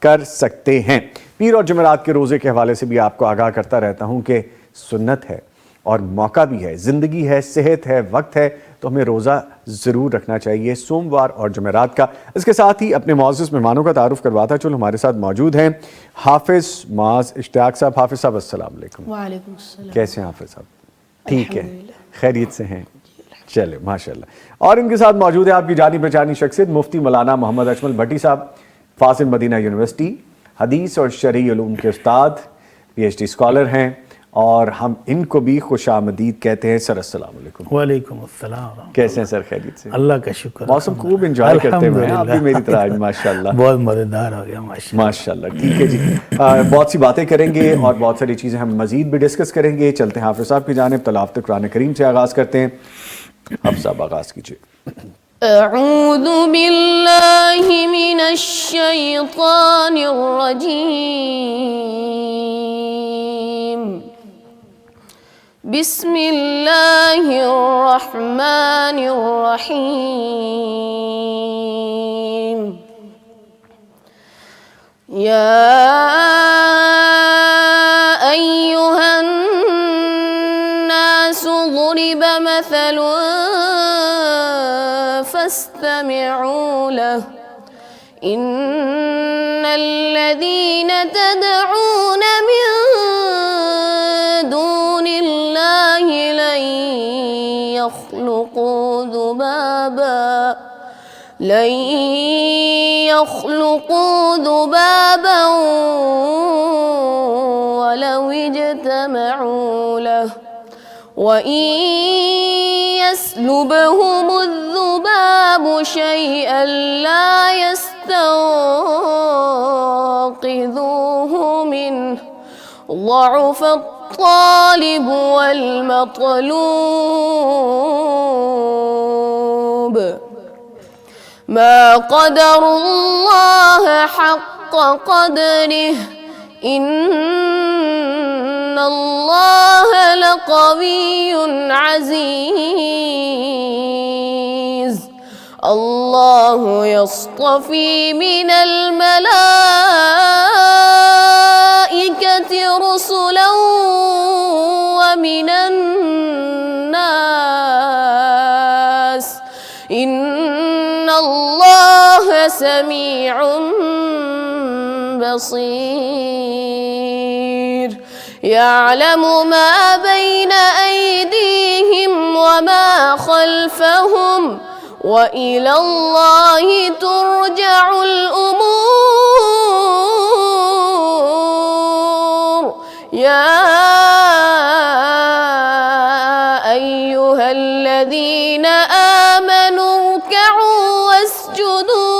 کر سکتے ہیں۔ پیر اور جمعرات کے روزے کے حوالے سے بھی آپ کو آگاہ کرتا رہتا ہوں کہ سنت ہے اور موقع بھی ہے، زندگی ہے، صحت ہے، وقت ہے، تو ہمیں روزہ ضرور رکھنا چاہیے سوموار اور جمعرات کا۔ اس کے ساتھ ہی اپنے معزز مہمانوں کا تعارف کرواتا چلو، ہمارے ساتھ موجود ہیں حافظ معاذ اشتیاق صاحب۔ حافظ صاحب السلام علیکم۔ وعلیکم السلام۔ کیسے ہیں حافظ صاحب؟ ٹھیک ہے، خیریت سے ہیں؟ چلے ماشاءاللہ۔ اور ان کے ساتھ موجود ہے آپ کی جانی پہچانی شخصیت مفتی مولانا محمد اجمل بھٹی صاحب، فاضل مدینہ یونیورسٹی، حدیث اور شرعی علوم کے استاد، پی ایچ ڈی اسکالر ہیں، اور ہم ان کو بھی خوش آمدید کہتے ہیں۔ سر السلام علیکم۔ وعلیکم السلام۔ کیسے ہیں سر؟ خیریت سے؟ اللہ کا شکر۔ موسم خوب انجوائے کرتے ہوئے ہیں آپ بھی میری طرح آج ماشاءاللہ۔ بہت مزیدار ہو گیا ماشاءاللہ۔ ٹھیک ہے جی، بہت سی باتیں کریں گے اور بہت ساری چیزیں ہم مزید بھی ڈسکس کریں گے۔ چلتے ہیں حافظ صاحب کی جانب، تلاوت قرآن کریم سے آغاز کرتے ہیں۔ حافظ صاحب آغاز کیجیے۔ اعوذ باللہ من الشیطان الرجیم، بسم اللہ الرحمن الرحیم۔ یا ایہا الناس ضرب مثل فاستمعوا له ان الذين تدعون من دون الله لن يخلقوا ذبابا ولو اجتمعوا له وإن يسلبهم الذباب شيئا لا يستنقذوه منه ضعف الطالب والمطلوب ما قدر الله حق قدره إن الله لقوي عزيز الله يصطفي من الملائكة رسلا ومن الناس إن الله سميع بصير يعلم ما بين أيديهم وما خلفهم وإلى الله ترجع الأمور يا أيها الذين آمنوا اركعوا واسجدوا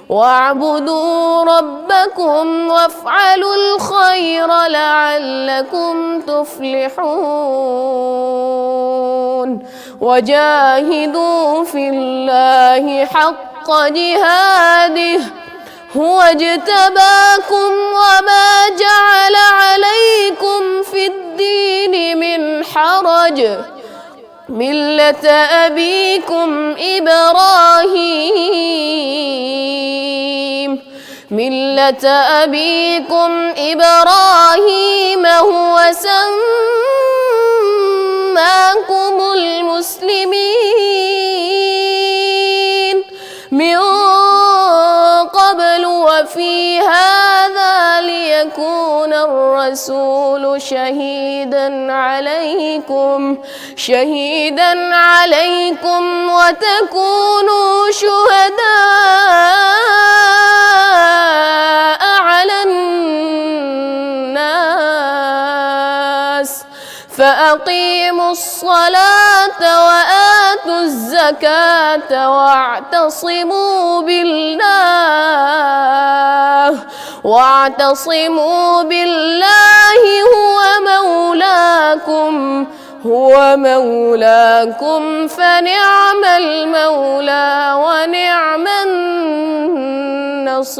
واعبدوا ربكم وافعلوا الخير لعلكم تفلحون وجاهدوا في الله حق جهاده هو اجتباكم وما جعل عليكم في الدين من حرج ملة أبيكم إبراهيم هو سماكم المسلمين من قبل وفي هذا ليكون الرسول شهيدا عليكم وتكونوا شهداء على الناس فأقيموا الصلاة وآتوا الزكاة واعتصموا بالله هو مولاكم فنعم المولى ونعم النصير۔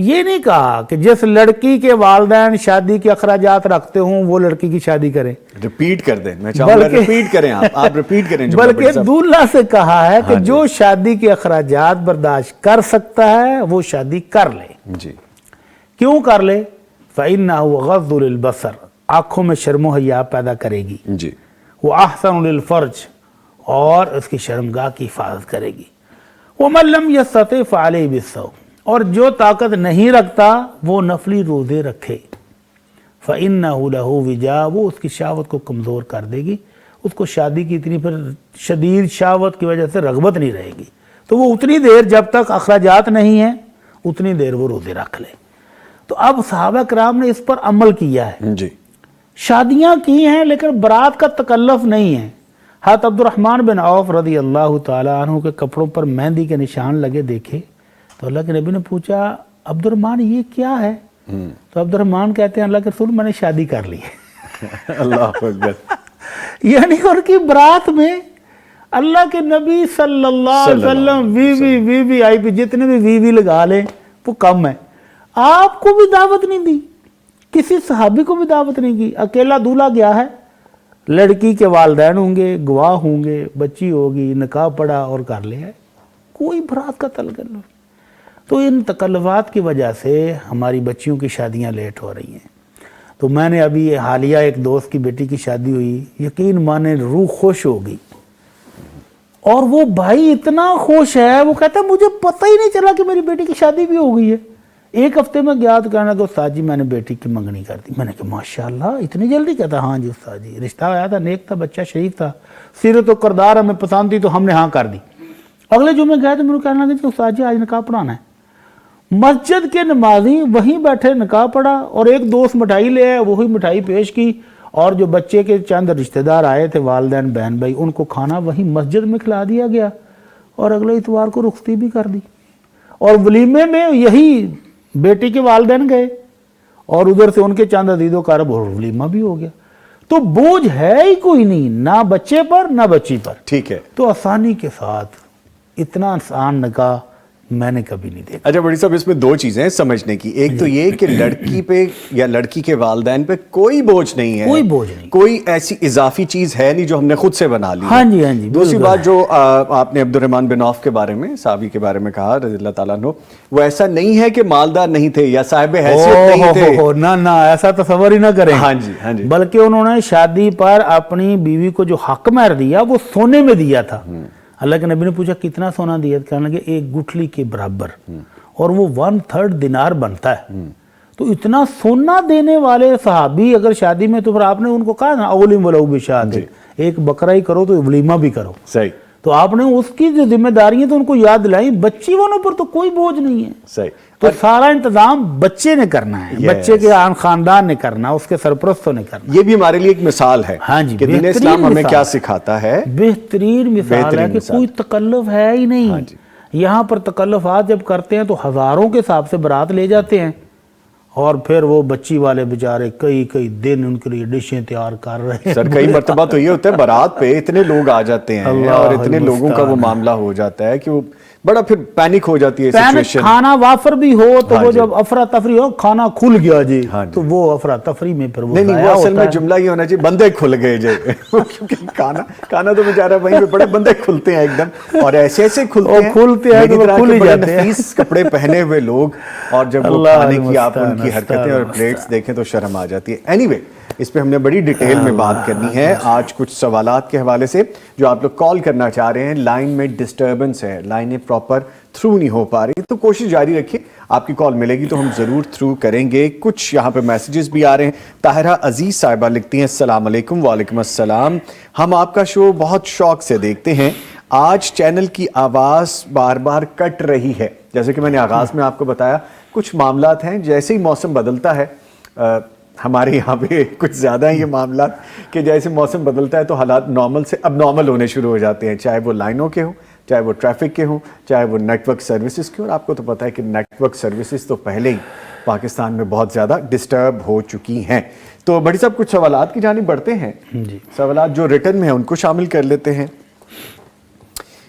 یہ نہیں کہا کہ جس لڑکی کے والدین شادی کے اخراجات رکھتے ہوں وہ لڑکی کی شادی کریں، ریپیٹ کر دیں، میں چاہوں گا ریپیٹ کریں، آپ ریپیٹ کریں جملہ بڑی بلکہ صاحب۔ دولہا سے کہا ہے کہ جو شادی کے اخراجات برداشت کر سکتا ہے وہ شادی کر لے۔ جی کیوں کر لے؟ فَإِنَّهُ غَضُّ لِلْبَصَرِ، آنکھوں میں شرم و حیا پیدا کرے گی، جی وہ احسن للفرج، اور اس کی شرمگاہ کی حفاظت کرے گی، وَمَن لَّمْ يَسْتَطِعْ فَعَلَيْهِ بِالصَّوْمِ، اور جو طاقت نہیں رکھتا وہ نفلی روزے رکھے، فَإِنَّهُ لَهُ وِجَاء، وہ اس کی شہوت کو کمزور کر دے گی، اس کو شادی کی اتنی پھر شدید شہوت کی وجہ سے رغبت نہیں رہے گی، تو وہ اتنی دیر جب تک اخراجات نہیں ہیں اتنی دیر وہ روزے رکھ لے۔ تو اب صحابہ کرام نے اس پر عمل کیا ہے، جی شادیاں کی ہیں لیکن برات کا تکلف نہیں ہے۔ حضرت عبد الرحمن بن عوف رضی اللہ تعالیٰ عنہ کے کپڑوں پر مہندی کے نشان لگے دیکھے تو اللہ کے نبی نے پوچھا عبد الرحمن یہ کیا ہے؟ تو عبد الرحمن کہتے ہیں اللہ کے رسول میں نے شادی کر لی ہے۔ اللہ اکبر۔ یعنی ان کی برات میں اللہ کے نبی صلی اللہ علیہ وسلم وی وی آئی پی جتنے بھی وی لگا لیں وہ کم ہے۔ آپ کو بھی دعوت نہیں دی، کسی صحابی کو بھی دعوت نہیں کی، اکیلا دولہا گیا ہے، لڑکی کے والدین ہوں گے، گواہ ہوں گے، بچی ہوگی، نکاح پڑا اور کر لیا ہے، کوئی برات کا تلقن نہیں۔ تو ان تکلفات کی وجہ سے ہماری بچیوں کی شادیاں لیٹ ہو رہی ہیں۔ تو میں نے ابھی حالیہ ایک دوست کی بیٹی کی شادی ہوئی، یقین مانے روح خوش ہو گئی، اور وہ بھائی اتنا خوش ہے، وہ کہتا ہے مجھے پتہ ہی نہیں چلا کہ میری بیٹی کی شادی بھی ہو گئی ہے۔ ایک ہفتے میں گیا تو کہنے لگا استاد جی میں نے بیٹی کی منگنی کر دی۔ میں نے کہا ماشاءاللہ اتنی جلدی؟ کہتا ہاں جی استاد جی، رشتہ آیا تھا، نیک تھا، بچہ شریف تھا، سیرت و کردار ہمیں پسند تھی تو ہم نے ہاں کر دی۔ اگلے جمعے گئے تو میرے کہنے لگے استاد جی آج نکاح پڑھانا ہے۔ مسجد کے نمازی وہیں بیٹھے نکاح پڑھا، اور ایک دوست مٹھائی لے آئے، وہی مٹھائی پیش کی، اور جو بچے کے چند رشتہ دار آئے تھے والدین بہن بھائی ان کو کھانا وہیں مسجد میں کھلا دیا گیا، اور اگلے اتوار کو رخصتی بھی کر دی۔ اور ولیمے میں یہی بیٹی کے والدین گئے، اور ادھر سے ان کے چند عزیز و اقارب، اور ولیمہ بھی ہو گیا۔ تو بوجھ ہے ہی کوئی نہیں، نہ بچے پر نہ بچی پر۔ ٹھیک ہے، تو آسانی کے ساتھ اتنا آسان نکاح میں نے کبھی نہیں دیکھا۔ اچھا بڑی صاحب اس میں دو چیزیں ہیں سمجھنے کی، ایک تو یہ کہ لڑکی پہ یا لڑکی کے والدین پہ کوئی بوجھ نہیں ہے، کوئی بوجھ نہیں، کوئی ایسی اضافی چیز ہے نہیں جو ہم نے خود سے بنا لی۔ ہاں جی ہاں جی۔ دوسری بات جو آپ نے عبد الرحمن بن عوف کے بارے میں، صحابی کے بارے میں کہا رضی اللہ تعالیٰ عنہ، وہ ایسا نہیں ہے کہ مالدار نہیں تھے یا صاحب حیثیت نہیں تھے، نہ ایسا تصور ہی نہ کریں۔ ہاں جی ہاں جی، بلکہ انہوں نے شادی پر اپنی بیوی کو جو حق مہر دیا وہ سونے میں دیا تھا۔ اللہ کے نبی نے پوچھا کتنا سونا دیا؟ کہنے لگے ایک گٹھلی کے برابر، اور وہ 1/3 دینار بنتا ہے۔ تو اتنا سونا دینے والے صحابی اگر شادی میں، تو پھر آپ نے ان کو کہا نا اولم ولو بشاۃ، ایک بکرا ہی کرو تو ولیمہ بھی کرو۔ صحیح، تو آپ نے اس کی جو ذمہ داری ہے تو ان کو یاد دلائی، بچی والوں پر تو کوئی بوجھ نہیں ہے۔ صحیح، تو سارا انتظام بچے نے کرنا ہے، بچے کے خاندان نے کرنا، اس کے سرپرستوں نے کرنا۔ یہ بھی ہمارے لیے ایک مثال ہے ہاں جی، کہ دین بہترین اسلام ہمیں مثال کیا سکھاتا ہے۔ بہترین مثال ہے کہ کوئی تکلف ہے ہی نہیں۔ یہاں پر تکلفات جب کرتے ہیں تو ہزاروں کے حساب سے برات لے جاتے ہیں، اور پھر وہ بچی والے بیچارے کئی دن ان کے لیے ڈشیں تیار کر رہے ہیں۔ سر کئی مرتبہ تو یہ ہوتا ہے بارات پہ اتنے لوگ آ جاتے ہیں اور اتنے لوگوں کا وہ معاملہ ہو جاتا ہے کہ وہ بڑا پھر پینک ہو جاتی ہے سچویشن۔ کھانا وافر بھی ہو تو وہ جب افراتفری ہو، کھانا کھل گیا جی، تو وہ افراتفری میں پھر وہ نہیں وہ اصل میں جملہ یہ ہونا چاہیے بندے کھل گئے جی، کیونکہ کھانا تو بیچارہ وہیں پہ بڑے بندے کھلتے ہیں ایک دم، اور ایسے کھلتے ہیں میری طرح کے بڑے نفیس کپڑے پہنے ہوئے لوگ، اور جب وہ کھانے کی آپ ان کی حرکتیں اور پلیٹس دیکھیں تو شرم آ جاتی ہے۔ اینی وے اس پہ ہم نے بڑی ڈیٹیل میں بات کرنی ہے آج کچھ سوالات کے حوالے سے جو آپ لوگ کال کرنا چاہ رہے ہیں۔ لائن میں ڈسٹربنس ہے، لائنیں پراپر تھرو نہیں ہو پا رہی، تو کوشش جاری رکھیے، آپ کی کال ملے گی تو ہم ضرور تھرو کریں گے۔ کچھ یہاں پہ میسیجز بھی آ رہے ہیں۔ طاہرہ عزیز صاحبہ لکھتی ہیں السلام علیکم۔ وعلیکم السلام، ہم آپ کا شو بہت شوق سے دیکھتے ہیں، آج چینل کی آواز بار بار کٹ رہی ہے۔ جیسے کہ میں نے آغاز میں آپ کو بتایا کچھ معاملات ہیں، جیسے ہی موسم بدلتا ہے، ہمارے یہاں پہ کچھ زیادہ ہیں یہ معاملات کہ جیسے موسم بدلتا ہے تو حالات نارمل سے اب نارمل ہونے شروع ہو جاتے ہیں، چاہے وہ لائنوں کے ہوں، چاہے وہ ٹریفک کے ہوں، چاہے وہ نیٹ ورک سروسز کے، اور آپ کو تو پتہ ہے کہ نیٹ ورک سروسز تو پہلے ہی پاکستان میں بہت زیادہ ڈسٹرب ہو چکی ہیں۔ تو بڑی صاحب کچھ سوالات کی جانب بڑھتے ہیں، سوالات جو ریٹن میں ہیں ان کو شامل کر لیتے ہیں۔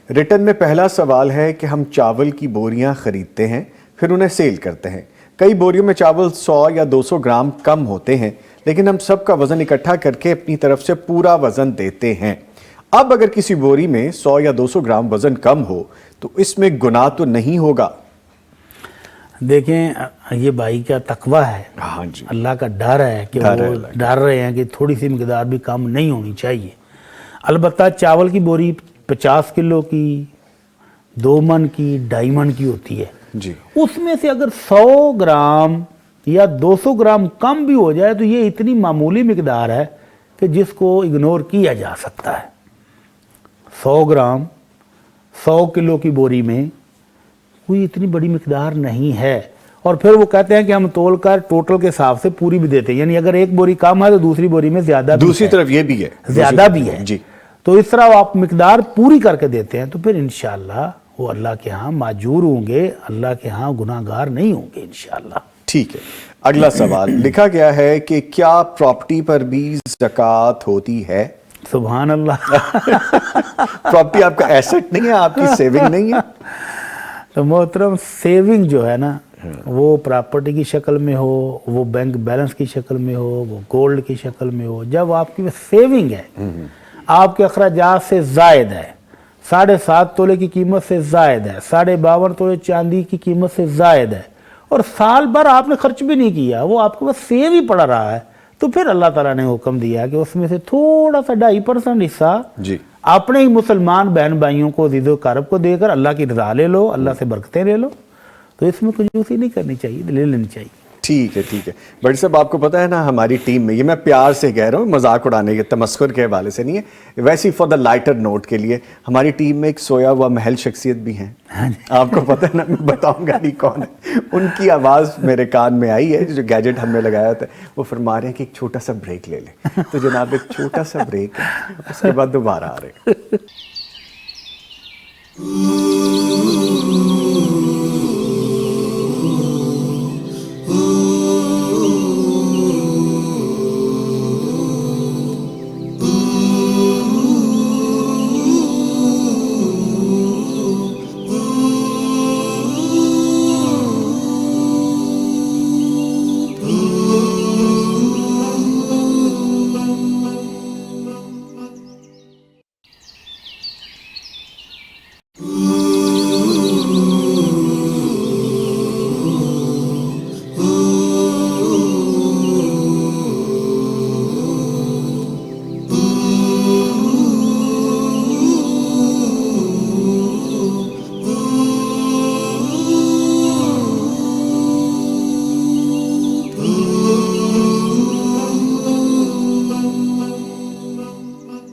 ریٹن میں پہلا سوال ہے کہ ہم چاول کی بوریاں خریدتے ہیں پھر انہیں سیل کرتے ہیں، کئی بوریوں میں چاول 100 یا 200 گرام کم ہوتے ہیں، لیکن ہم سب کا وزن اکٹھا کر کے اپنی طرف سے پورا وزن دیتے ہیں۔ اب اگر کسی بوری میں 100 یا 200 گرام وزن کم ہو تو اس میں گناہ تو نہیں ہوگا؟ دیکھیں یہ بھائی کا تقوی ہے، ہاں جی، اللہ کا ڈر ہے کہ وہ ڈر رہے ہیں کہ تھوڑی سی مقدار بھی کم نہیں ہونی چاہیے۔ البتہ چاول کی بوری 50 کلو کی، 2 من کی، 2.5 من کی ہوتی ہے، جی، اس میں سے اگر 100 گرام یا 200 گرام کم بھی ہو جائے تو یہ اتنی معمولی مقدار ہے کہ جس کو اگنور کیا جا سکتا ہے۔ 100 گرام 100 کلو کی بوری میں کوئی اتنی بڑی مقدار نہیں ہے، اور پھر وہ کہتے ہیں کہ ہم تول کر ٹوٹل کے حساب سے پوری بھی دیتے ہیں، یعنی اگر ایک بوری کم ہے تو دوسری بوری میں زیادہ بھی دوسری ہے، طرف یہ بھی ہے، زیادہ بھی ہے، جی، تو اس طرح آپ مقدار پوری کر کے دیتے ہیں تو پھر انشاءاللہ وہ اللہ کے ہاں ماجور ہوں گے، اللہ کے ہاں گناہ گار نہیں ہوں گے انشاءاللہ۔ ٹھیک ہے۔ اگلا سوال لکھا گیا ہے کہ کیا پراپرٹی پر بھی زکوٰۃ ہوتی ہے؟ سبحان اللہ۔ پراپرٹی آپ کا ایسٹ نہیں ہے، آپ کی سیونگ نہیں ہے؟ تو محترم سیونگ جو ہے نا وہ پراپرٹی کی شکل میں ہو، وہ بینک بیلنس کی شکل میں ہو، وہ گولڈ کی شکل میں ہو، جب آپ کی سیونگ ہے، آپ کے اخراجات سے زائد ہے، 7.5 تولے کی قیمت سے زائد ہے، 52.5 تولے چاندی کی قیمت سے زائد ہے، اور سال بھر آپ نے خرچ بھی نہیں کیا، وہ آپ کے پاس سیو ہی پڑا رہا ہے، تو پھر اللہ تعالیٰ نے حکم دیا کہ اس میں سے تھوڑا سا 2.5% حصہ جی، اپنے ہی مسلمان بہن بھائیوں کو، عزیز و اقارب کو دے کر اللہ کی رضا لے لو، اللہ سے برکتیں لے لو۔ تو اس میں کنجوسی نہیں کرنی چاہیے، لے لینی چاہیے۔ ٹھیک ہے، ٹھیک ہے۔ بڑی صاحب آپ کو پتہ ہے نا ہماری ٹیم میں، یہ میں پیار سے کہہ رہا ہوں، مذاق اڑانے کے تمسخر کے حوالے سے نہیں ہے، ویسے ہی فار دا لائٹر نوٹ کے لیے، ہماری ٹیم میں ایک سویا ہوا محل شخصیت بھی ہیں، آپ کو پتہ ہے نا، میں بتاؤں گا نہیں کون ہے، ان کی آواز میرے کان میں آئی ہے، جو گیجٹ ہم نے لگایا ہوتا ہے، وہ فرما رہے ہیں کہ ایک چھوٹا سا بریک لے لیں، تو جناب ایک چھوٹا سا بریک ہے، اس کے بعد دوبارہ آ رہے ہیں۔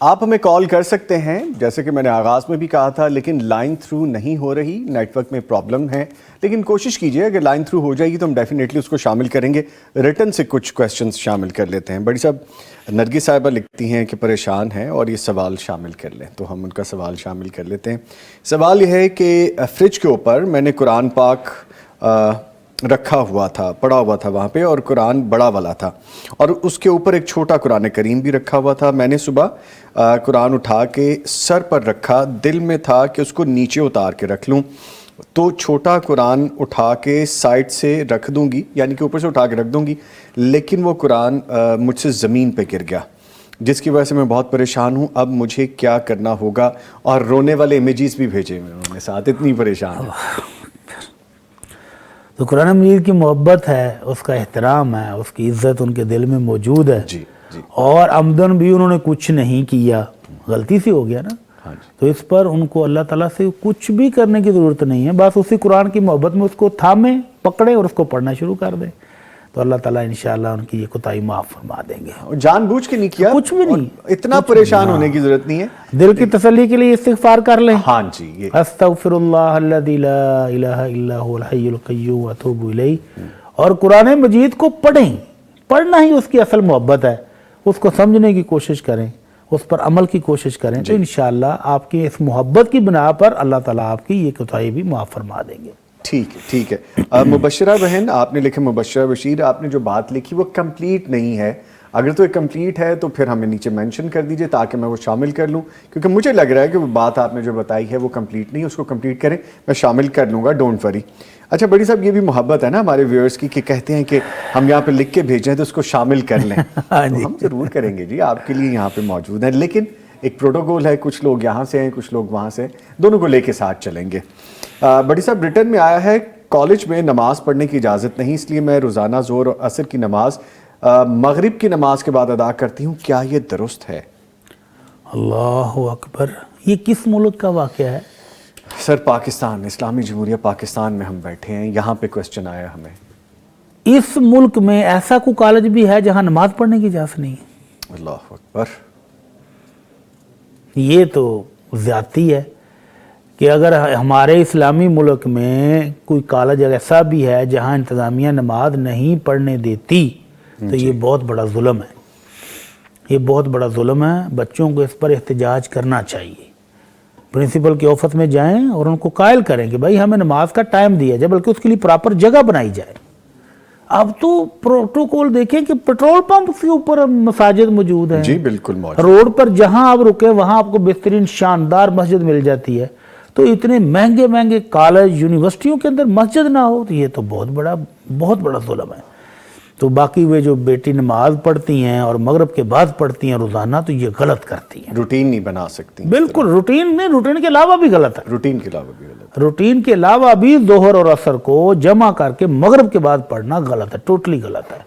آپ ہمیں کال کر سکتے ہیں، جیسے کہ میں نے آغاز میں بھی کہا تھا، لیکن لائن تھرو نہیں ہو رہی، نیٹ ورک میں پرابلم ہے، لیکن کوشش کیجئے اگر لائن تھرو ہو جائے گی تو ہم ڈیفینیٹلی اس کو شامل کریں گے، ریٹن سے کچھ کویسچنز شامل کر لیتے ہیں۔ بڑی صاحب نرگس صاحبہ لکھتی ہیں کہ پریشان ہیں اور یہ سوال شامل کر لیں، تو ہم ان کا سوال شامل کر لیتے ہیں۔ سوال یہ ہے کہ فریج کے اوپر میں نے قرآن پاک رکھا ہوا تھا، پڑا ہوا تھا وہاں پہ، اور قرآن بڑا والا تھا، اور اس کے اوپر ایک چھوٹا قرآن کریم بھی رکھا ہوا تھا۔ میں نے صبح قرآن اٹھا کے سر پر رکھا، دل میں تھا کہ اس کو نیچے اتار کے رکھ لوں، تو چھوٹا قرآن اٹھا کے سائڈ سے رکھ دوں گی، یعنی کہ اوپر سے اٹھا کے رکھ دوں گی، لیکن وہ قرآن مجھ سے زمین پہ گر گیا، جس کی وجہ سے میں بہت پریشان ہوں، اب مجھے کیا کرنا ہوگا؟ اور رونے والے امیجز بھی بھیجے ہوئے انہوں نے ساتھ، اتنی پریشان ہے۔ تو قرآن مجید کی محبت ہے، اس کا احترام ہے، اس کی عزت ان کے دل میں موجود ہے، جی جی، اور عمدن بھی انہوں نے کچھ نہیں کیا، غلطی سے ہو گیا نا، تو اس پر ان کو اللہ تعالیٰ سے کچھ بھی کرنے کی ضرورت نہیں ہے، بس اسی قرآن کی محبت میں اس کو تھامیں، پکڑیں اور اس کو پڑھنا شروع کر دیں، تو اللہ تعالیٰ انشاءاللہ ان کی یہ کوتاہی معاف فرما دیں گے۔ جان بوجھ کے نہیں کیا، کچھ بھی نہیں، اتنا پریشان ہونے کی ضرورت نہیں ہے، دل کی تسلی کے لیے استغفار کر لیں، ہاں جی، یہ استغفر اللہ الذی لا الہ الا هو الحی القیوم واتوب الیہ، اور قرآن مجید کو پڑھیں، پڑھنا ہی اس کی اصل محبت ہے، اس کو سمجھنے کی کوشش کریں، اس پر عمل کی کوشش کریں، تو انشاءاللہ آپ کی اس محبت کی بنا پر اللہ تعالیٰ آپ کی یہ کوتاہی بھی معاف فرما دیں گے۔ ٹھیک ہے، ٹھیک ہے۔ مبشرہ بہن آپ نے لکھے، مبشرہ بشیر آپ نے جو بات لکھی وہ کمپلیٹ نہیں ہے، اگر تو یہ کمپلیٹ ہے تو پھر ہمیں نیچے مینشن کر دیجئے تاکہ میں وہ شامل کر لوں، کیونکہ مجھے لگ رہا ہے کہ وہ بات آپ نے جو بتائی ہے وہ کمپلیٹ نہیں، اس کو کمپلیٹ کریں، میں شامل کر لوں گا، ڈونٹ وری۔ اچھا بڑی صاحب، یہ بھی محبت ہے نا ہمارے ویورز کی کہ کہتے ہیں کہ ہم یہاں پہ لکھ کے بھیجیں تو اس کو شامل کر لیں۔ تو ہم ضرور کریں گے جی، آپ کے لیے یہاں پہ موجود ہیں، لیکن ایک پروٹوکول ہے، کچھ لوگ یہاں سے ہیں، کچھ لوگ وہاں سے، دونوں کو لے کے ساتھ چلیں گے۔ بڑی صاحب، ریٹرن میں آیا ہے کالج میں نماز پڑھنے کی اجازت نہیں، اس لیے میں روزانہ ظہر اور عصر کی نماز مغرب کی نماز کے بعد ادا کرتی ہوں، کیا یہ درست ہے؟ اللہ اکبر، یہ کس ملک کا واقعہ ہے؟ سر پاکستان، اسلامی جمہوریہ پاکستان میں ہم بیٹھے ہیں، یہاں پہ کوسچن آیا ہمیں۔ اس ملک میں ایسا کوئی کالج بھی ہے جہاں نماز پڑھنے کی اجازت نہیں ہے؟ اللہ اکبر، یہ تو زیادتی ہے کہ اگر ہمارے اسلامی ملک میں کوئی کالج ایسا بھی ہے جہاں انتظامیہ نماز نہیں پڑھنے دیتی تو یہ بہت بڑا ظلم ہے، یہ بہت بڑا ظلم ہے۔ بچوں کو اس پر احتجاج کرنا چاہیے، پرنسپل کے آفس میں جائیں اور ان کو قائل کریں کہ بھائی ہمیں نماز کا ٹائم دیا جائے، بلکہ اس کے لیے پراپر جگہ بنائی جائے۔ اب تو پروٹوکول دیکھیں کہ پیٹرول پمپ کے اوپر مساجد موجود ہیں، جی بالکل موجود، روڈ پر جہاں آپ رکے وہاں آپ کو بہترین شاندار مسجد مل جاتی ہے، تو اتنے مہنگے مہنگے کالج یونیورسٹیوں کے اندر مسجد نہ ہو تو یہ تو بہت بڑا ظلم ہے۔ تو باقی وہ جو بیٹی نماز پڑھتی ہیں اور مغرب کے بعد پڑھتی ہیں روزانہ، تو یہ غلط کرتی ہیں، روٹین نہیں بنا سکتی، بالکل روٹین نہیں، روٹین کے علاوہ بھی غلط ہے، روٹین کے علاوہ بھی غلط، روٹین کے علاوہ بھی ظہر اور عصر کو جمع کر کے مغرب کے بعد پڑھنا غلط ہے، ٹوٹلی غلط ہے۔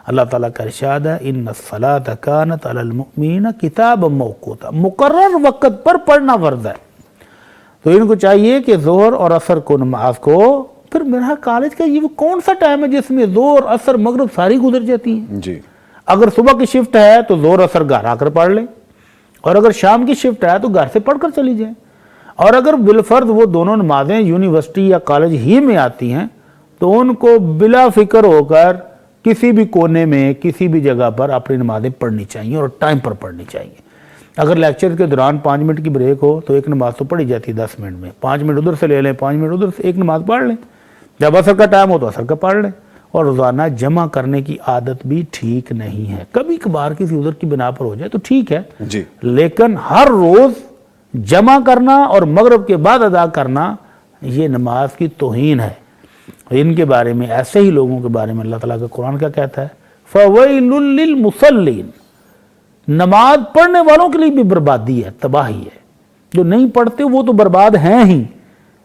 اللہ تعالیٰ کا ارشاد ہے ان الصلاۃ کانت علی المؤمنین کتابا موقوتا، مقرر وقت پر پڑھنا فرض ہے۔ تو ان کو چاہیے کہ ظہر اور عصر کو نماز کو، پھر میرا کالج کا یہ وہ کون سا ٹائم ہے جس میں ظہر عصر مغرب ساری گزر جاتی ہیں؟ جی اگر صبح کی شفٹ ہے تو ظہر عصر گھر آ کر پڑھ لیں، اور اگر شام کی شفٹ ہے تو گھر سے پڑھ کر چلی جائیں، اور اگر بالفرض وہ دونوں نمازیں یونیورسٹی یا کالج ہی میں آتی ہیں تو ان کو بلا فکر ہو کر کسی بھی کونے میں کسی بھی جگہ پر اپنی نمازیں پڑھنی چاہیے اور ٹائم پر پڑھنی چاہیے۔ اگر لیکچر کے دوران 5 منٹ کی بریک ہو تو ایک نماز تو پڑھی جاتی ہے 10 منٹ میں، 5 منٹ ادھر سے لے لیں، 5 منٹ ادھر سے، ایک نماز پڑھ لیں، جب عصر کا ٹائم ہو تو عصر کا پڑھ لیں۔ اور روزانہ جمع کرنے کی عادت بھی ٹھیک نہیں ہے، کبھی کبھار کسی عذر کی بنا پر ہو جائے تو ٹھیک ہے، جی، لیکن ہر روز جمع کرنا اور مغرب کے بعد ادا کرنا یہ نماز کی توہین ہے۔ ان کے بارے میں، ایسے ہی لوگوں کے بارے میں اللہ تعالیٰ کا قرآن کیا کہتا ہے؟ فَوَيْلٌ لِّلْمُصَلِّينَ، نماز پڑھنے والوں کے لیے بھی بربادی ہے، تباہی ہے۔ جو نہیں پڑھتے وہ تو برباد ہیں ہی،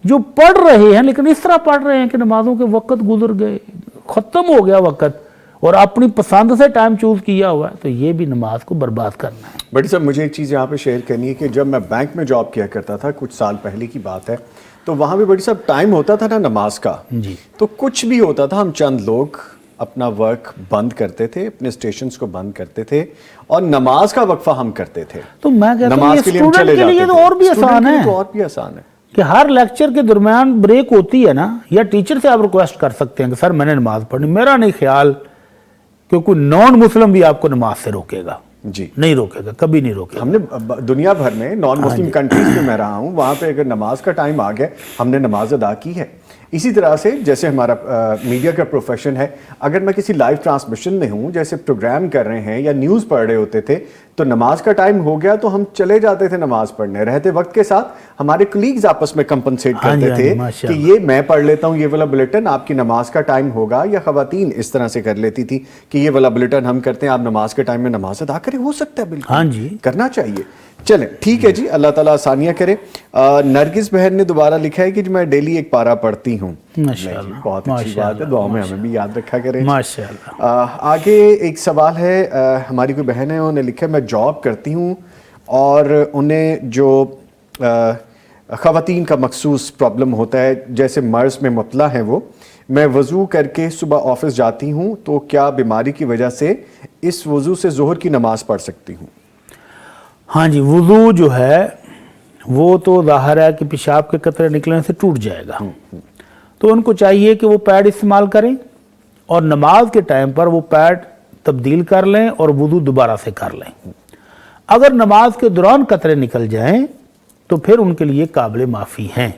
جو پڑھ رہے ہیں لیکن اس طرح پڑھ رہے ہیں کہ نمازوں کے وقت گزر گئے، ختم ہو گیا وقت، اور اپنی پسند سے ٹائم چوز کیا ہوا ہے، تو یہ بھی نماز کو برباد کرنا ہے۔ بڑی صاحب مجھے ایک چیز یہاں پہ شیئر کرنی ہے کہ جب میں بینک میں جاب کیا کرتا تھا، کچھ سال پہلے کی بات ہے، تو وہاں بھی بڑی صاحب ٹائم ہوتا تھا نا نماز کا، جی، تو کچھ بھی ہوتا تھا، ہم چند لوگ اپنا ورک بند کرتے تھے، اپنے اسٹیشنز کو بند کرتے تھے اور نماز کا وقفہ ہم کرتے تھے۔ تو میں کہتا ہوں نماز یہ کے لیے ہم اسٹوڈنٹ چلے کے لیے جاتے تو تھے، اور بھی اسٹوڈنٹ آسان کے لیے ہے تو اور بھی آسان ہے کہ ہر لیکچر کے درمیان بریک ہوتی ہے نا، یا ٹیچر سے آپ ریکویسٹ کر سکتے ہیں کہ سر میں نے نماز پڑھنی، میرا نہیں خیال کہ کوئی نان مسلم بھی آپ کو نماز سے روکے گا، جی، نہیں روکے گا، کبھی نہیں روکے گا۔ ہم نے دنیا بھر میں نان مسلم کنٹریز میں رہا ہوں، وہاں پہ اگر نماز کا ٹائم آ گیا ہم نے نماز ادا کی ہے۔ اسی طرح سے جیسے ہمارا میڈیا کا پروفیشن ہے، اگر میں کسی لائیو ٹرانسمیشن میں ہوں، جیسے پروگرام کر رہے ہیں یا نیوز پڑھ رہے ہوتے تھے، تو نماز کا ٹائم ہو گیا تو ہم چلے جاتے تھے نماز پڑھنے، رہتے وقت کے ساتھ ہمارے کلیگز آپس میں کمپنسیٹ کرتے تھے کہ یہ میں پڑھ لیتا ہوں یہ والا بلیٹن، آپ کی نماز کا ٹائم ہوگا، یا خواتین اس طرح سے کر لیتی تھی کہ یہ والا بلیٹن ہم کرتے ہیں، آپ نماز کے ٹائم میں نماز ادا کریں، ہو سکتا ہے، بالکل ہاں جی، کرنا چاہیے۔ چلیں ٹھیک ہے جی، اللہ تعالیٰ آسانیاں کرے۔ نرگس بہن نے دوبارہ لکھا ہے کہ میں ڈیلی ایک پارہ پڑھتی ہوں، ماشاءاللہ، بہت اچھی بات ہے، دعاؤں میں ہمیں بھی یاد رکھا کریں۔ ماشاءاللہ۔ آگے ایک سوال ہے، ہماری کوئی بہن ہے، انہوں نے لکھا ہے میں جاب کرتی ہوں اور انہیں جو خواتین کا مخصوص پرابلم ہوتا ہے، جیسے مرض میں مبتلا ہیں وہ، میں وضو کر کے صبح آفس جاتی ہوں، تو کیا بیماری کی وجہ سے اس وضو سے ظہر کی نماز پڑھ سکتی ہوں؟ ہاں جی، وضو جو ہے وہ تو ظاہر ہے کہ پیشاب کے قطرے نکلنے سے ٹوٹ جائے گا، تو ان کو چاہیے کہ وہ پیڈ استعمال کریں اور نماز کے ٹائم پر وہ پیڈ تبدیل کر لیں اور وضو دوبارہ سے کر لیں۔ اگر نماز کے دوران قطرے نکل جائیں تو پھر ان کے لیے قابل معافی ہیں،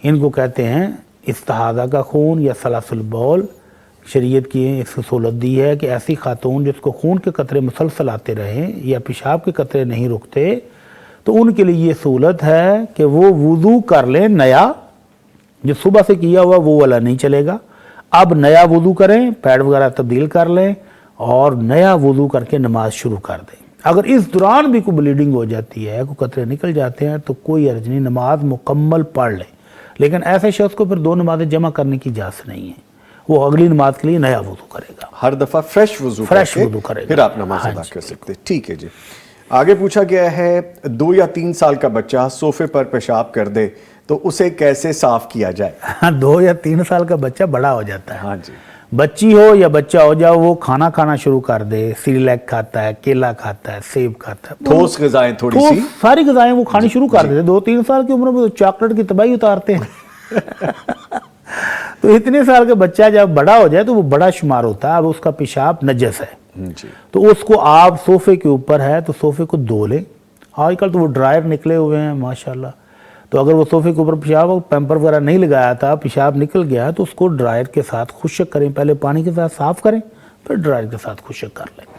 ان کو کہتے ہیں استحاضہ کا خون یا سلاسل بول، شریعت کی اس کو سہولت دی ہے کہ ایسی خاتون جس کو خون کے قطرے مسلسل آتے رہیں یا پیشاب کے قطرے نہیں رکتے تو ان کے لیے یہ سہولت ہے کہ وہ وضو کر لیں نیا، جو صبح سے کیا ہوا وہ والا نہیں چلے گا، اب نیا وضو کریں، پیڈ وغیرہ تبدیل کر لیں اور نیا وضو کر کے نماز شروع کر دیں۔ اگر اس دوران بھی کوئی بلیڈنگ ہو جاتی ہے، کوئی قطرے نکل جاتے ہیں تو کوئی حرج نہیں، نماز مکمل پڑھ لیں، لیکن ایسے شخص کو پھر 2 نمازیں جمع کرنے کی اجازت نہیں ہے، وہ اگلی نماز کے لیے نیا وضو کرے گا، ہر دفعہ فریش وضو کرے گا، پھر آپ نماز ادا کر سکتے۔ ٹھیک ہے جی، آگے پوچھا گیا ہے 2 یا 3 سال کا بچہ صوفے پر پیشاب کر دے تو اسے کیسے صاف کیا جائے؟ 2 یا 3 سال کا بچہ بڑا ہو جاتا ہے، ہاں جی، بچی ہو یا بچہ ہو جائے وہ کھانا کھانا شروع کر دے، سیریلیک کھاتا ہے، کیلا کھاتا ہے، سیب کھاتا ہے، ٹھوس غذائیں تھوڑی تو سی، ساری غذائیں وہ کھانی شروع کر دیتے۔ 2-3 سال کی عمر میں تو چاکلیٹ کی تباہی اتارتے ہیں تو اتنے سال کا بچہ جب بڑا ہو جائے تو وہ بڑا شمار ہوتا ہے، اب اس کا پیشاب نجس ہے جی، تو اس کو آپ صوفے کے اوپر ہے تو صوفے کو دھو لیں۔ آج کل تو وہ ڈرائر نکلے ہوئے ہیں ماشاءاللہ، تو اگر وہ صوفے کے اوپر پیشاب پیمپر وغیرہ نہیں لگایا تھا، پیشاب نکل گیا تو اس کو ڈرائر کے ساتھ خشک کریں، پہلے پانی کے ساتھ صاف کریں پھر ڈرائر کے ساتھ خشک کر لیں۔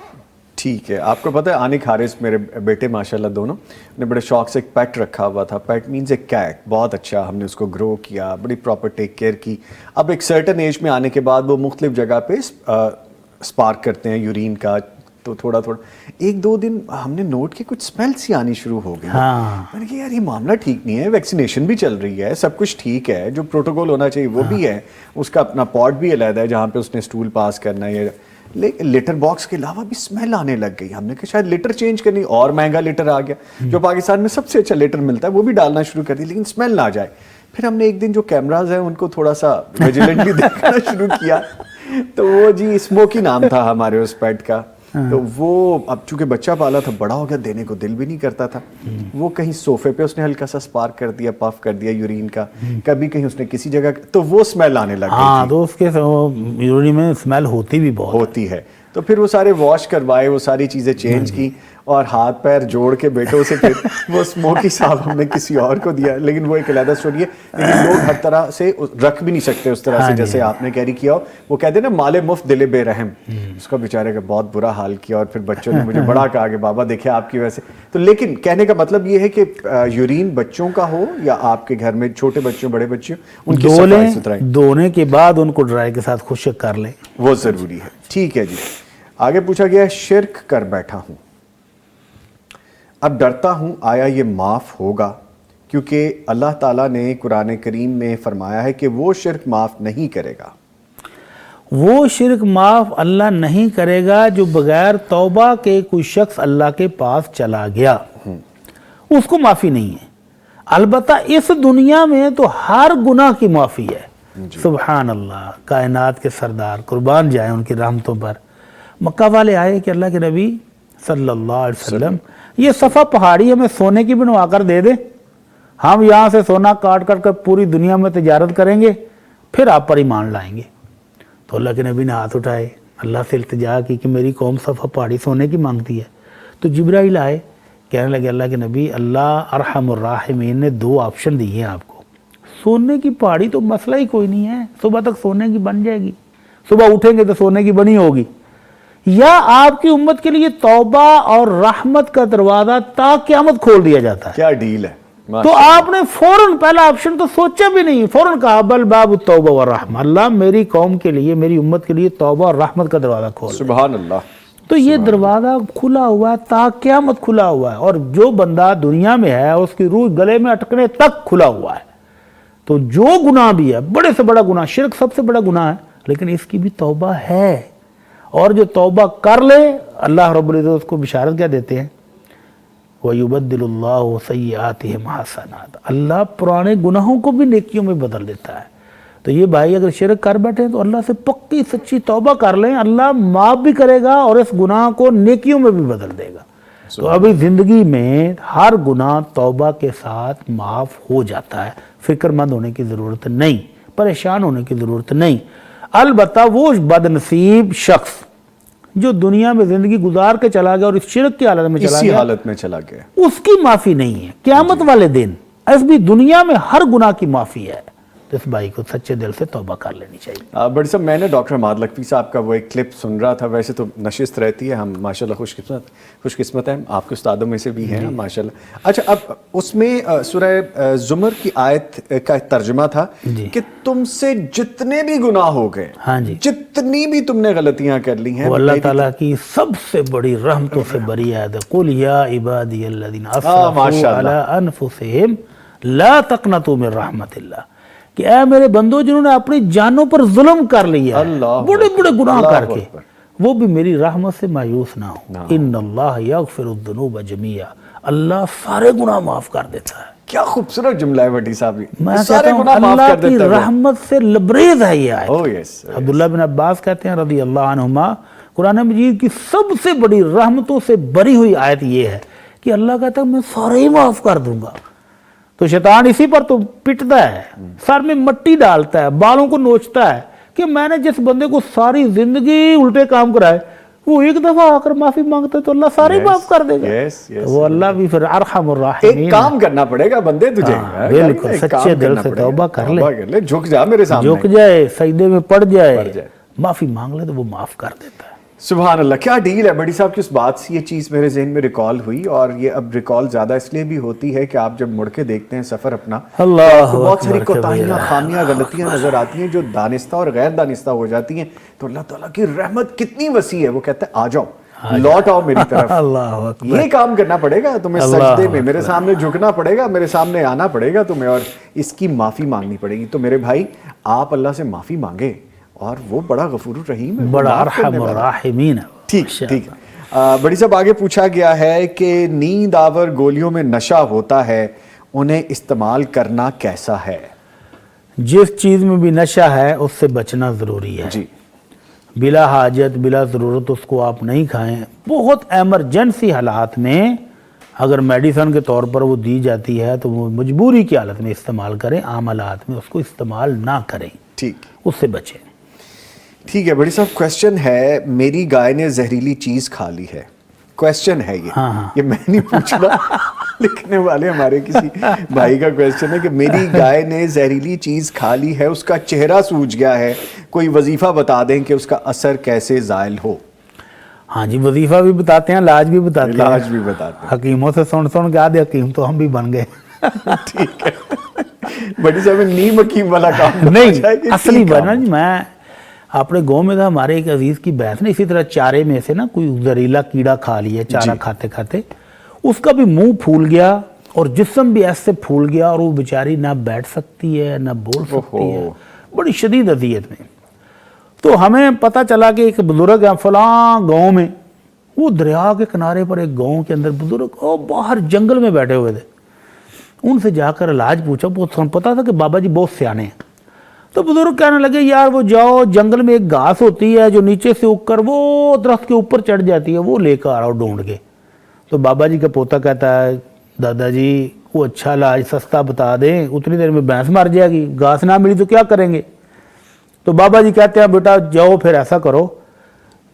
ٹھیک ہے۔ آپ کو پتہ ہے عانق حارث میرے بیٹے ماشاءاللہ دونوں نے بڑے شوق سے ایک پیٹ رکھا ہوا تھا، پیٹ مینز ایک کیٹ، بہت اچھا ہم نے اس کو گرو کیا، بڑی پراپر ٹیک کیئر کی۔ اب ایک سرٹن ایج میں آنے کے بعد وہ مختلف جگہ پہ سپارک کرتے ہیں یورین کا، تو تھوڑا 1-2 دن ہم نے نوٹ کی کچھ اسمیل سی آنی شروع ہو گئی۔ میں نے کہا یار یہ معاملہ ٹھیک نہیں ہے، ویکسینیشن بھی چل رہی ہے، سب کچھ ٹھیک ہے، جو پروٹوکول ہونا چاہیے وہ بھی ہے، اس کا اپنا پاٹ بھی علیحدہ ہے جہاں پہ اس نے اسٹول پاس کرنا ہے، لیٹر باکس کے علاوہ بھی اسمیل آنے لگ گئی۔ ہم نے کہا شاید لیٹر چینج کرنی، اور مہنگا لیٹر آ گیا جو پاکستان میں سب سے اچھا لیٹر ملتا ہے وہ بھی ڈالنا شروع کر دی، لیکن اسمیل نہ آ جائے۔ پھر ہم نے ایک دن جو کیمراز ہیں ان کو تھوڑا سا ویجیلنٹلی دیکھنا شروع کیا، تو وہ جی اسموکی نام تھا ہمارے اس پیٹ کا، تو وہ اب چونکہ بچہ پالا تھا، بڑا ہو گیا، دینے کو دل بھی نہیں کرتا تھا، وہ کہیں صوفے پہ اس نے ہلکا سا سپارک کر دیا، پف کر دیا یورین کا، کبھی کہیں اس نے کسی جگہ، تو وہ اسمیل آنے لگ گئی تھی۔ تو اس کے یورین میں اسمیل ہوتی بھی بہت ہوتی ہے، تو پھر وہ سارے واش کروائے، وہ ساری چیزیں چینج کی، اور ہاتھ پیر جوڑ کے بیٹوں سے پھر وہ اسموکی صاحب ہم نے کسی اور کو دیا، لیکن وہ ایک علیحدہ اسٹوری ہے، لیکن لوگ ہر طرح سے رکھ بھی نہیں سکتے اس طرح سے جیسے آپ نے کیری کیا ہو۔ وہ کہتے ہیں نا مال مفت دل بے رحم، اس کا بیچارے کا بہت برا حال کیا، اور پھر بچوں نے مجھے بڑا کہا کہ بابا دیکھیں آپ کی وجہ سے، تو لیکن کہنے کا مطلب یہ ہے کہ یورین بچوں کا ہو یا آپ کے گھر میں چھوٹے بچوں بڑے بچوں ان کی صفائی ستھرائی، دھونے کے بعد ان کو ڈرائی کے ساتھ خشک کر لیں، وہ ضروری ہے۔ ٹھیک ہے جی، آگے پوچھا گیا ہے شرک کر بیٹھا ہوں، اب ڈرتا ہوں آیا یہ معاف ہوگا، کیونکہ اللہ تعالیٰ نے قرآن کریم میں فرمایا ہے کہ وہ شرک معاف نہیں کرے گا۔ وہ شرک معاف اللہ نہیں کرے گا جو بغیر توبہ کے کوئی شخص اللہ کے پاس چلا گیا، اس کو معافی نہیں ہے۔ البتہ اس دنیا میں تو ہر گناہ کی معافی ہے۔ سبحان اللہ، کائنات کے سردار قربان جائیں ان کی رحمتوں پر۔ مکہ والے آئے کہ اللہ کے نبی صلی اللہ علیہ وسلم یہ صفا پہاڑی ہمیں سونے کی بنوا کر دے دے، ہم یہاں سے سونا کاٹ کر پوری دنیا میں تجارت کریں گے، پھر آپ پر ایمان لائیں گے۔ تو اللہ کے نبی نے ہاتھ اٹھائے، اللہ سے التجا کی کہ میری قوم صفا پہاڑی سونے کی مانگتی ہے۔ تو جبرائیل آئے، کہنے لگے اللہ کے نبی اللہ ارحم الراحمین نے 2 آپشن دیے ہیں آپ کو، سونے کی پہاڑی تو مسئلہ ہی کوئی نہیں ہے، صبح تک سونے کی بن جائے گی، صبح اٹھیں گے تو سونے کی بنی ہوگی، یا آپ کی امت کے لیے توبہ اور رحمت کا دروازہ تا قیامت کھول دیا جاتا ہے۔ کیا ڈیل ہے! تو آپ نے فوراً پہلا آپشن تو سوچا بھی نہیں، فوراً کہا بل باب التوبہ والرحمہ، اللہ میری قوم کے لیے، میری امت کے لیے توبہ اور رحمت کا دروازہ کھول دے۔ سبحان اللہ، تو یہ دروازہ کھلا ہوا ہے، تا قیامت کھلا ہوا ہے، اور جو بندہ دنیا میں ہے اس کی روح گلے میں اٹکنے تک کھلا ہوا ہے۔ تو جو گناہ بھی ہے، بڑے سے بڑا گناہ، شرک سب سے بڑا گناہ ہے، لیکن اس کی بھی توبہ ہے، اور جو توبہ کر لے اللہ رب العزت اس کو بشارت کیا دیتے ہیں، وَيُبَدِّلُ اللَّهُ سَيِّئَاتِهِمْ حَسَنَاتٍ، اللہ پرانے گناہوں کو بھی نیکیوں میں بدل دیتا ہے۔ تو یہ بھائی اگر شرک کر بیٹھے تو اللہ سے پکی سچی توبہ کر لیں، اللہ معاف بھی کرے گا اور اس گناہ کو نیکیوں میں بھی بدل دے گا۔ تو ابھی زندگی میں ہر گناہ توبہ کے ساتھ معاف ہو جاتا ہے، فکر مند ہونے کی ضرورت نہیں، پریشان ہونے کی ضرورت نہیں۔ البتہ وہ بد نصیب شخص جو دنیا میں زندگی گزار کے چلا گیا اور اس شرک کی حالت میں چلا اسی گیا، حالت میں چلا گیا، اس کی معافی نہیں ہے۔ قیامت والے دن اس بھی دنیا میں ہر گناہ کی معافی ہے۔ تو تو اس بھائی کو سچے دل سے توبہ کر لینی چاہیے. بڑی صاحب میں نے ڈاکٹر حماد لکھوی صاحب کا وہ ایک کلپ سن رہا تھا. ویسے تو نشست رہتی ہے, ہم ماشاءاللہ خوش قسمت ہیں, آپ کے استادوں میں سے بھی ہیں ماشاءاللہ. اچھا, اب اس میں سورہ زمر کی آیت کا ترجمہ تھا کہ تم سے جتنے بھی گناہ ہو گئے, ہاں جی, جتنی بھی تم نے غلطیاں کر لی ہیں, وہ اللہ تعالیٰ کی سب سے بڑی رحمتوں سے بری آیت ہے. قُلْ يَا عِبَادِيَ الَّذِينَ أَسْرَفُوا عَلَىٰ أَنفُسِهِمْ لَا تَقْنَطُوا مِن رَحْمَتِ اللَّهِ, کہ اے میرے بندو جنہوں نے اپنی جانوں پر ظلم کر لیا ہے, بڑے بڑے گناہ کر کے, وہ بھی میری رحمت سے مایوس نہ ہو. ان اللہ یغفر الذنوب جميعا, اللہ سارے گناہ معاف کر دیتا ہے. کیا خوبصورت جملہ ہے بھٹی صاحب, میں کہتا ہوں اللہ کی رحمت سے لبریز ہے یہ آیت. oh, عبداللہ بن عباس کہتے ہیں رضی اللہ عنہما, قرآن مجید کی سب سے بڑی رحمتوں سے بری ہوئی آیت یہ ہے کہ اللہ کہتا ہے میں سارے ہی معاف کر دوں گا. تو شیطان اسی پر تو پٹتا ہے, سر میں مٹی ڈالتا ہے, بالوں کو نوچتا ہے کہ میں نے جس بندے کو ساری زندگی الٹے کام کرائے وہ ایک دفعہ آ کر معافی مانگتا ہے تو اللہ سارے معاف کر دے گا. وہ اللہ بھی پھر ارحم الراحمین. ایک کام کرنا پڑے گا بندے تجھے, بالکل سچے دل سے توبہ کر لے, جھک جا میرے سامنے, جھک جائے, سجدے میں پڑ جائے, معافی مانگ لے تو وہ معاف کر دیتا ہے. سبحان اللہ, کیا ڈیل ہے بڑی صاحب کی. اس بات سے یہ چیز میرے ذہن میں ریکال ہوئی, اور یہ اب ریکال زیادہ اس لیے بھی ہوتی ہے کہ آپ جب مڑ کے دیکھتے ہیں سفر اپنا, تو بہت ساری کوتاہیاں, خامیاں, غلطیاں نظر آتی ہیں جو دانستہ اور غیر دانستہ ہو جاتی ہیں. تو اللہ تعالیٰ کی رحمت کتنی وسیع ہے, وہ کہتا ہے آ جاؤ, لوٹ آؤ میری طرف. یہ کام کرنا پڑے گا تمہیں, سجدے میں میرے سامنے جھکنا پڑے گا, میرے سامنے آنا پڑے گا تمہیں, اور اس کی معافی مانگنی پڑے گی. تو میرے بھائی آپ اللہ سے معافی مانگے, اور وہ بڑا غفور الرحیم ہے, بڑا ارحم الراحمین ہے. ٹھیک ٹھیک. بڑی صاحب آگے پوچھا گیا ہے کہ نیند آور گولیوں میں نشہ ہوتا ہے, انہیں استعمال کرنا کیسا ہے؟ جس چیز میں بھی نشہ ہے اس سے بچنا ضروری ہے جی. بلا حاجت بلا ضرورت اس کو آپ نہیں کھائیں. بہت ایمرجنسی حالات میں اگر میڈیسن کے طور پر وہ دی جاتی ہے تو وہ مجبوری کی حالت میں استعمال کریں, عام حالات میں اس کو استعمال نہ کریں, ٹھیک, اس سے بچیں. ٹھیک ہے. بڑی صاحب کویسچن ہے, میری گائے نے زہریلی چیز کھا لی ہے. کویسچن ہے یہ میں نہیں پوچھ رہا, لکھنے والے ہمارے کسی بھائی کا کویسچن ہے کہ میری گائے نے زہریلی چیز کھا لی ہے, اس کا چہرہ سوج گیا ہے, کوئی وظیفہ بتا دیں کہ اس کا اثر کیسے زائل ہو. ہاں جی, وظیفہ بھی بتاتے ہیں, علاج بھی بتاتے ہیں. علاج بھی بتاتے ہیں. حکیموں سے سن کے آدھے حکیم تو ہم بھی بن گئے. ٹھیک ہے. بڑی صاحب نیم حکیم والا کام نہیں, اصلی بنا جی, میں اپنے گاؤں میں تھا, ہمارے ایک عزیز کی بھینس نے اسی طرح چارے میں سے نا کوئی زہریلا کیڑا کھا لیا چارہ کھاتے کھاتے, اس کا بھی منہ پھول گیا اور جسم بھی ایسے پھول گیا, اور وہ بیچاری نہ بیٹھ سکتی ہے نہ بول سکتی ہے, بڑی شدید اذیت میں. تو ہمیں پتہ چلا کہ ایک بزرگ ہے فلاں گاؤں میں, وہ دریا کے کنارے پر ایک گاؤں کے اندر بزرگ وہ باہر جنگل میں بیٹھے ہوئے تھے. ان سے جا کر علاج پوچھا, بہت پتا تھا کہ بابا جی بہت سیانے ہیں. تو بزرگ کہنے لگے یار وہ جاؤ جنگل میں ایک گھاس ہوتی ہے جو نیچے سے اگ کر وہ درخت کے اوپر چڑھ جاتی ہے, وہ لے کر آ رہا ہو ڈھونڈ کے. تو بابا جی کا پوتا کہتا ہے دادا جی وہ اچھا علاج سستا بتا دیں, اتنی دیر میں بھینس مر جائے گی, گھاس نہ ملی تو کیا کریں گے. تو بابا جی کہتے ہیں بیٹا جاؤ پھر ایسا کرو,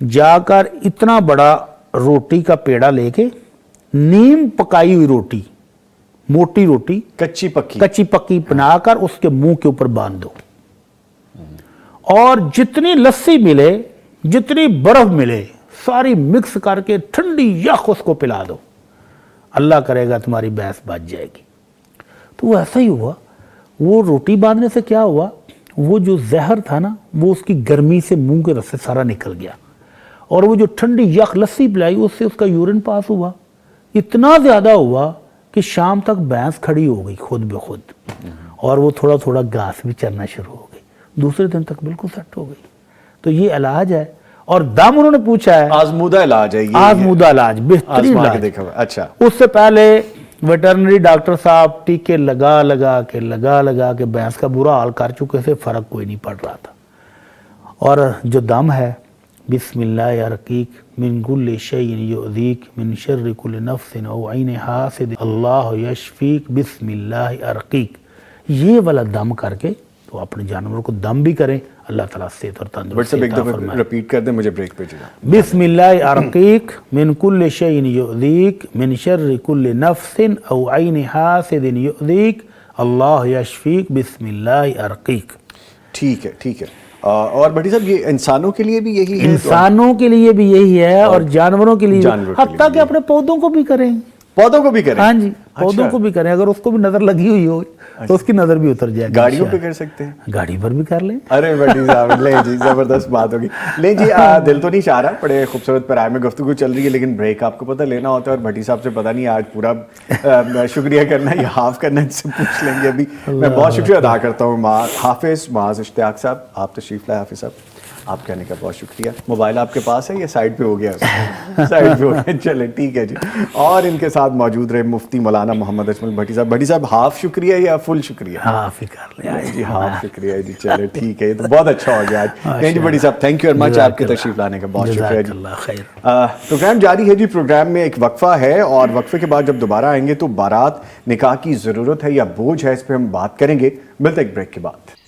جا کر اتنا بڑا روٹی کا پیڑا لے کے, نیم پکائی ہوئی روٹی, موٹی روٹی کچی پکی بنا کر اس کے منہ کے اوپر باندھ دو, اور جتنی لسی ملے جتنی برف ملے ساری مکس کر کے ٹھنڈی یخ اس کو پلا دو, اللہ کرے گا تمہاری بھینس بچ جائے گی. تو وہ ایسا ہی ہوا. وہ روٹی باندھنے سے کیا ہوا, وہ جو زہر تھا نا وہ اس کی گرمی سے منہ کے رس سے سارا نکل گیا, اور وہ جو ٹھنڈی یخ لسی پلائی اس سے اس کا یورین پاس ہوا. اتنا زیادہ ہوا کہ شام تک بھینس کھڑی ہو گئی خود بخود, اور وہ تھوڑا تھوڑا گھاس بھی چرنا شروع ہو گئی. دوسرے دن تک بالکل سیٹ ہو گئی. تو یہ علاج ہے, اور دم انہوں نے پوچھا ہے, آزمودہ علاج ہے, آزمودہ علاج, بہترین علاج. اچھا, اس سے پہلے ویٹرنری ڈاکٹر صاحب ٹیکے لگا کے بھینس کا برا حال کر چکے تھے, فرق کوئی نہیں پڑ رہا تھا. اور جو دم ہے, بسم اللہ یرقیک من کل شیء یؤذیک من شر کل نفس او عین حاسد اللہ یشفیک بسم اللہ ارقیک, یہ والا دم کر کے تو اپنے جانوروں کو دم بھی کریں, اللہ تعالیٰ صحت اور تندرستی عطا فرمائے. ریپیٹ کر دیں, مجھے بریک پہ جگہ. بسم اللہ ارقیک من کل شیء یؤذیک من شر کل نفس او عین حاسد یؤذیک اللہ یشفیک بسم اللہ ارقیک. ٹھیک ہے ٹھیک ہے. اور بھٹی صاحب یہ انسانوں کے لیے بھی یہی ہے؟ انسانوں کے لیے بھی یہی ہے اور جانوروں کے لیے جانوروں کے لیے حتیٰ کہ اپنے پودوں کو بھی کریں. پودوں کو بھی کریں؟ ہاں جی پودوں کو بھی کریں. اگر اس کو بھی نظر لگی ہوئی ہو تو اس کی نظر بھی اتر جائے گی. گاڑیوں پہ کر سکتے ہیں؟ گاڑی پر بھی کر لیں. ارے بھٹی صاحب لیں جی زبردست بات ہوگی. لیں جی دل تو نہیں چاہ رہا, بڑے خوبصورت پیرائے میں گفتگو چل رہی ہے لیکن بریک آپ کو پتہ لینا ہوتا ہے اور بھٹی صاحب سے پتہ نہیں آج پورا شکریہ کرنا ہے یا ہاف کرنا ہے, ان سے پوچھ لیں گے ابھی. میں بہت شکریہ ادا کرتا ہوں حافظ معاذ اشتیاق صاحب, آپ تشریف لائے. حافظ صاحب آپ کہنے کا بہت شکریہ. موبائل آپ کے پاس ہے یا سائڈ پہ ہو گیا؟ سائڈ پہ ہو گیا, چلے ٹھیک ہے جی. اور ان کے ساتھ موجود رہے مفتی مولانا محمد اجمل بھٹی صاحب. بھٹی صاحب ہاف شکریہ یا فل شکریہ؟ ہاف ہی کر لیں جی ہاف شکریہ جی. چلے ٹھیک ہے, یہ تو بہت اچھا ہو گیا آج. نہیں جی بھٹی صاحب تھینک یو ویری مچ آپ کے تشریف لانے کا, بہت شکریہ جی. اللہ خیر. پروگرام جاری ہے جی. پروگرام میں ایک وقفہ ہے اور وقفے کے بعد جب دوبارہ آئیں گے تو بارات نکاح کی ضرورت ہے یا بوجھ ہے, اس پہ ہم بات کریں گے. ملتے ایک بریک کے بعد.